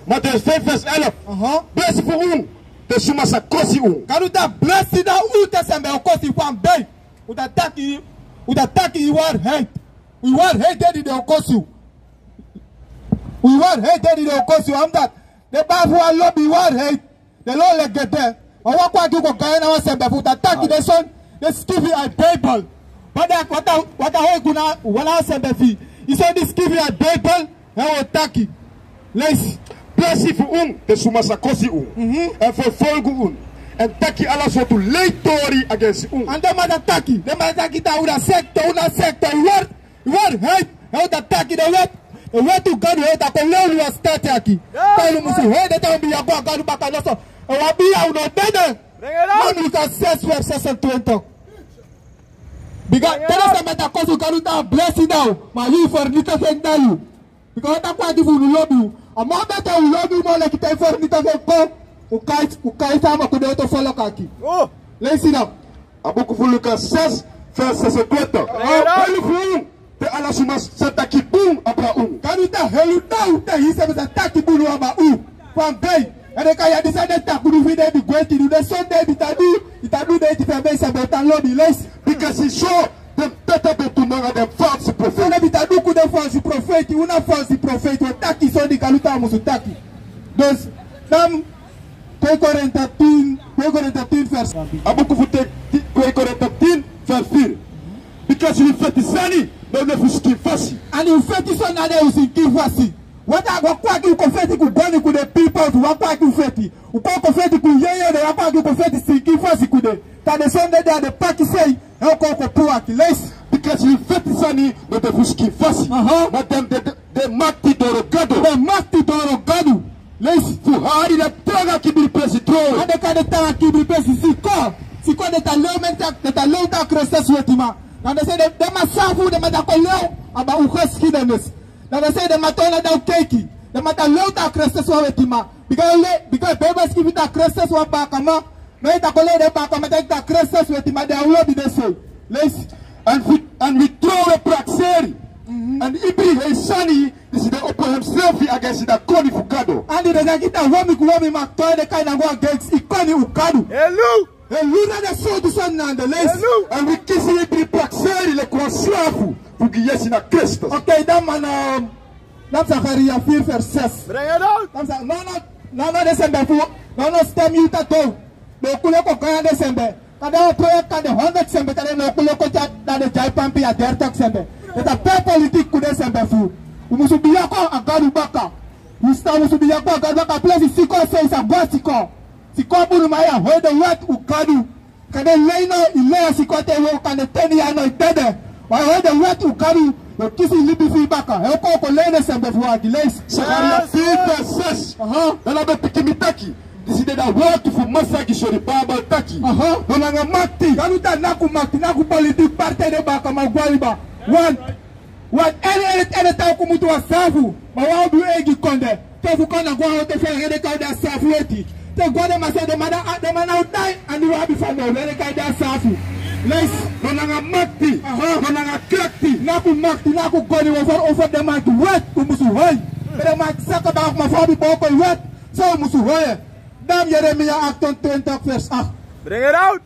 Matthäus 5 vers 11. Bless voor u. De sumasa kosi u. Karuta bless da u te sembe okosi van bij. Utataki waarheid. We waarheid die de okosi. We waarheid die de okosi. Omdat de bafu lobby waarheid. De lo legede. Wa kwa ki ko kaya na sembe fu utataki de son. De skivi a Bible. Wata ho kuna wala sembe fi. Iso di skivi a Bible. He otaki. Lees. Blessie voor u, de sumasa kosi u. En vervolgen u. En taki alles wat u leitori against u. En de mataki ta una secte, waarheid. He dat taki de wet. De wet u gadu he dat koloni was stati aki. Kalu musu he de ta mbiya kwa gadu baka noso. En wabia uno dede. Man Lucas 6 vers 26. Because tena meta kosu gadu ta blessing now. Maar hier vernietig ik naar u. Because dat kwam die voor u lobby. Amma beta u lobby mo le kita vernietig ik ko. Ukai sama kude to follow kaki. Oh. Listen up. Abuku voor Lucas 6 vers 26. Helu voor te ala sumas sataki boom abra Kanuta helu tau te hise be sataki bulu aba Van bay. And they can decide that we will be going to do the Sunday itadu de tifebe se betan lobby less because he saw them better to know them false prophet. Ona bitadu ku de false prophet, una false prophet taki so di kaluta musutaki. Dus dan 2 Korinthe 10 vers. Abuku fute 2 Korinthe 10 vers 4. Because you fete sani, no le fuski fasi. And you fete so na de usinki fasi. What I go kwaki ukofeti ku boni ku the people to wakwaki ufeti. Ukofeti ku yeye de wakwaki ukofeti sinki fasi ku de. Ta de sonde de the paki say, elko ko puaki less. Because you fete sani, no le fuski fasi. But them de makti doro gado. De makti doro gado. Less fu hari de traga kibiri presi tro. Ade ka de traga kibiri presi siko de ta lomenta de ta lota krosses wetima. Dan say de masafu de matakoleo aba ukhaski demes. Dan say de matona da keki. De matalota krosses wetima. Because babies give it a krosses wa bakama. No ita kole de bakama ta krosses wetima de ulobi de so. Less and we throw a praxeri. And Ibri Hesani is the open himself against the Koni Fukado. And the Nagita Wami Maktoy, the kind of one against Ikoni Ukadu. Hello! Hello, the so to son and the less. And we kiss Ibri Praxeri, the Kwaslafu, who gets in a crest. Okay, that man, that's a very fear for cess. Bring it out! No, December, no, stem you tattoo. The Kuloko Kaya December. Kada project kan de 100 sembe tade no Kuloko that the Jaipampi at their tax sembe. It's a pay politique kude sembe fu. Umusubiya ko agaru baka. Umusubiya ko agaru baka place siko say sa basiko. Siko buru maya hold the wet ukadu. Kade leino ile siko te wo kan de 10 ya no tede. Wa hold the wet ukadu. No kisi libi fi baka. E ko ko leine sembe fu agilais. Sakaria verses. Dala be pikimitaki. Décidé d'avoir tout pour massacrer sur les babal taki. On a makti. Kanuta naku makti naku politique parte de baka magwaliba. What any time kumutu wa safu. Mawa du egi konde. Tefu kona kwa hote fe rede kauda safu eti. Te gode mase de mana utai andi wa bifano rede kauda safu. Les donanga makti. Donanga krakti. Naku makti naku gode over the mat wet umusu hoy. Pero mat saka ba ma fabi boko wet. So umusu hoy. Dam Jeremia 28 vers 8. Bring it out.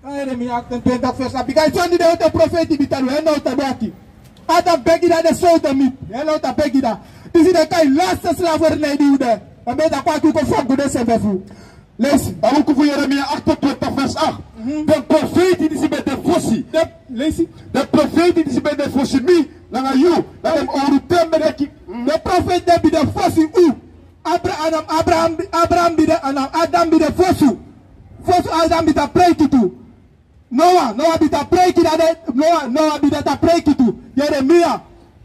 Jeremia 28 vers 8. Because Johnny de auto prophetie bitalu eno tabaki. Ada begida de so de mit. Eno ta begida. This is the kind last slaver na di ude. Ameda kwa ku ko fogu de sebefu. Lesi, awu ku Jeremia 28 vers 8. De profetie die de fossi. Lesi, de profetie die de fossi mi na you. Dat hem orutembe de the prophet de bi de fossi u. Abraham bide Adam bide fosu Adam bide preikitu Noah bide preikitu Noah bide ta preikitu Jeremia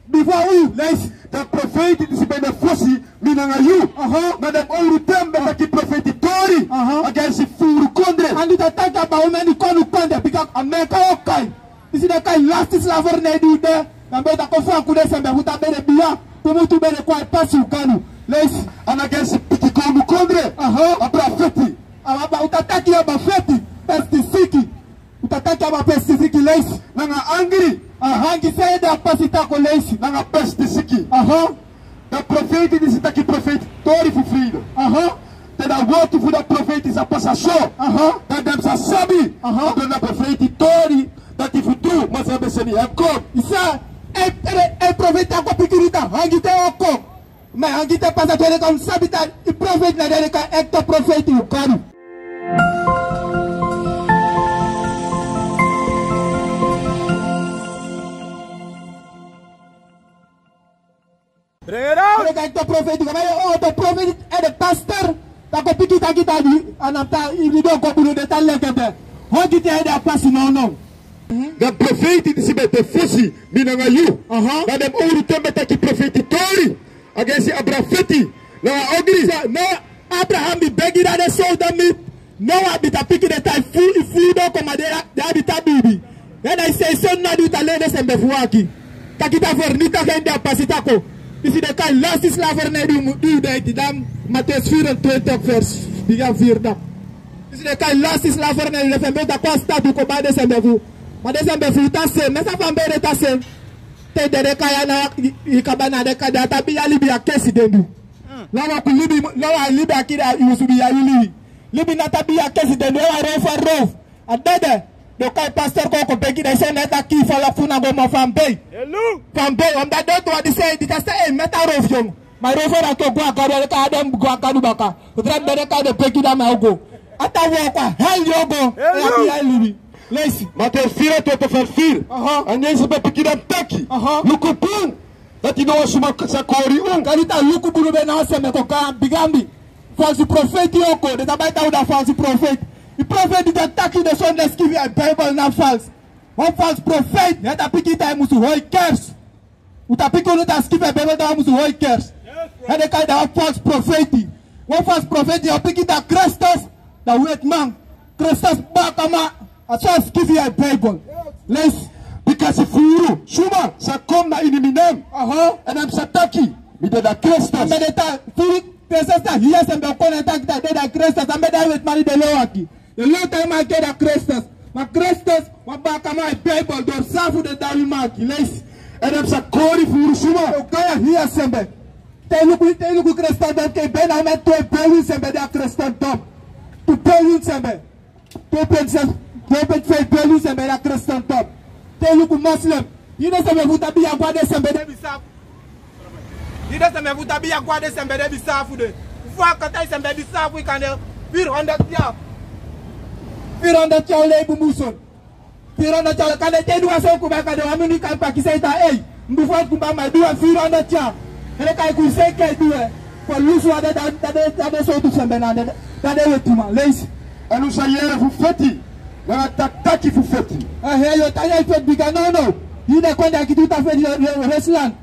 before u les the prophet is bide fosi minanga you na dem oru tembe na ki prophet tori against furu kondre and it attack about many konu kondre because America okay this is the kind last slaver na do there na beta ko fa ku de sembe buta bere bia tumutu bere kwa pasu kanu les and against Pitikonu Kondre, Abrafeti. Aba utataki aba feti, pestisiki. Utataki aba pestisiki les. Nanga angry. Hangi sayeda pasita ko les. Nanga pestisiki. Dat profeet is het dat profeet tori voor vrede. Dat woord voor dat profeet is een passation. Dat dem sa sabi. Dat profeet tori dat hij voor toe, maar ze hebben ze niet gekomen. Isa, een profeet dat kopikirita, hangite ook. Maar hangite pas dat we kan sabi dat de profeet naar de kan echte profeet in kan. Kijk de profeet, de profeet en de pastor, dat kopiki dat kita di, anamta ilido kobulo de tal lekende. Hangite hij daar pas no. De profeet is met de fusie binnen aan jou. Dat hem oorlog met dat profeet tori. Against Abrafeti. Nou, ogri. No, Abraham die begi dat de zo dan niet. No, abita piki de tijd fudo komadera de abita bibi. En hij zei zo na doet alleen de sembefuaki. Takita voor niet dat geen de pasitako. Dus de kan last is slavernij die de dan Matthäus 24 vers 4 dan. Dus de kan last is slavernij de fembe dat pas staat hoe komade de sembefu. Maar de sembefu tase, mesa van bere tase. Te de kaya na ikabana de kada tabi ya libya kesi dendu. Lawa ku libi lawa libya kida yusubi ya yuli. Libi na tabi ya kesi dendu wa rof. Adede do kai pastor ko peki de se neta ki fala funa go mo fambe. Hello. Fambe on da do to di say di ta say meta rof jong. Ma rof ra to go akado ka adam go akadu baka. Udra de ka de peki da ma go. Ata wo kwa hell yo go. Ya libi. Lees. Matthäus 24 vers 4. En deze peki da taki. Lukupun. Dat hij nou suma sakori Kalita luku bulu be na se me ko ka bigambi. False prophet yoko de tabaita uda false prophet. The prophet did attack the son let's give you a Bible not false. One false prophet, you have to pick it musu hoi curse. Utapiko no ta skip a Bible da musu hoi curse. And the kind of false prophet. One false prophet you pick it a Christus, the wait man. Christus bakama. I just give you a Bible. Let's because if you suma sa kom na iniminem. And I'm sataki. Mi de da Christus. Medeta Pesesta hiya sembe kona takita de da Christus ameda wet mani de loaki. The Lord time I get a Christus. My Christus, my back of my Bible, don't suffer the Dalimaki. Let's and I'm sa kori for suma. Okay, here sembe. Tell you Christus that can ben I met to a pay sembe da Christus top. To pay you sembe. To pay you sembe da Christus top. Tell you Muslim. You know sembe vuta bi agwa de sembe de bisaf. You know sembe vuta bi agwa de sembe de bisaf de. Fwa kata sembe bisaf we can 400 years. 400 jaar lebu muson. 400 jaar kan de dua so kuba ka de amini kan pa kisaita mbufa kuba ma dua 400 jaar. Ele kai ku se ke dua. For lusu ada da so tu sembe na de wetuma. Leis. Anu sayere fu feti. Na takaki fu feti. He yo tanya fet biga no. Yine kwenda kitu ta feti Resland.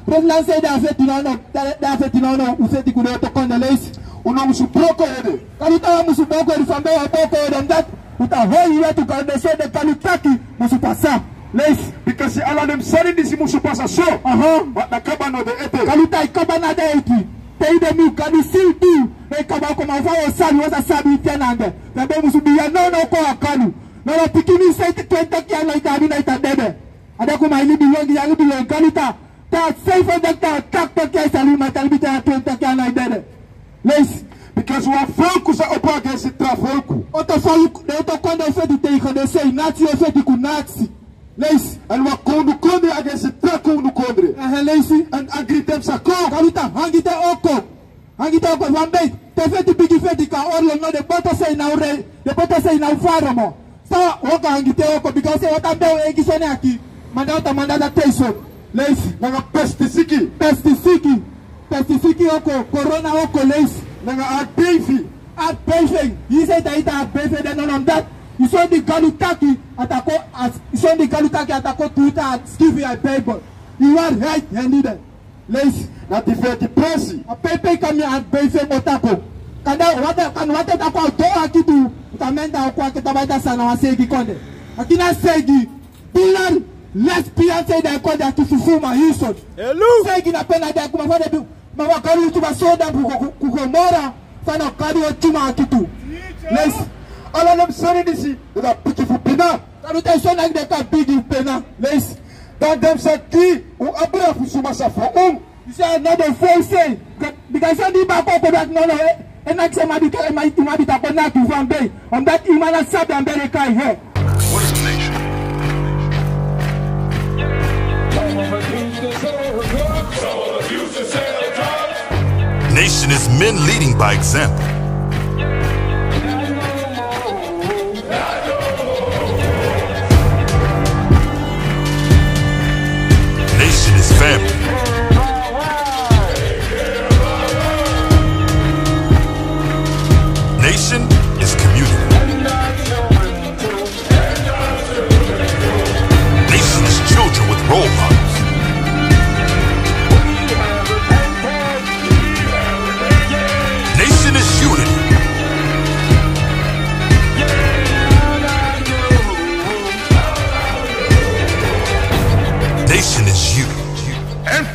Resland say da feti no. Da feti no. Ufeti ku de to konde leis. Una musuproko ede. Kalita musuboko rifambe wa boko ede that uta hoi wetu kalideshe de kalutaki musupasa. Leis. Because Allah them sari disi musupasa so. Wat na kabano de ete. Kalita ikabana de eti. Teide mi kani siltu. Nei kabako mafawo sali wasa sabi itenange. Tabe musubiya no ko akalu. Nala pikini saiti kwenta kia na ita abina ita debe. Adaku mailibi longi ya libi longi kalita. Ta safe dakta takta kia salima talibita ya kwenta kia na idede. Lees. Because we are focused upon against the traffic. Oto foku, de oto kondo fedi tegen de sei nazi fedi ku nazi. Lees. En we konde against the traffic nu kondre. Leesi. En agritem sako. Kaluta hangite oko. Hangite oko wambe. Te fedi bigi fedi ka orlo no de boto sei na ure. De boto sei na ufaramo. Sawa oka hangite oko because wata mbeo egi sone aki. Manda da teiso. Leesi. Nanga pesticiki. Pesticiki oko, corona oko leis. Nanga aardbeving. Aardbeving. He said that aardbeving then none of that. You saw the Galutaki atako Twitter give you a Bible. You are right-handed. Leis. Na tiveti presi. A pepe kami aardbeving otako. Wate tako doa kitu. Utamenda okwa kitabata sana wasegi konde. Akina segi. Pilar. Lesbian say they call that to fufuma hisod. Hello. Segi na pena de kumafade bi. Mama kari tuba soda kukomora. Sana kari otuma kitu. Les. Ala nam sari disi. Da piki fu pina. Kanu te so na de ka bigi pena. Les. Dan dem sa ki u abra fu suma sa fa You say another false say. Because you di back up that no. En ik zeg maar die tappen naar toe van bij. Omdat iemand het sabt en bij kan je. What is a nation? Nation is men leading by example. Nation is family. Nation is community. Nation is children with role models. Nation is unity. Nation is you. And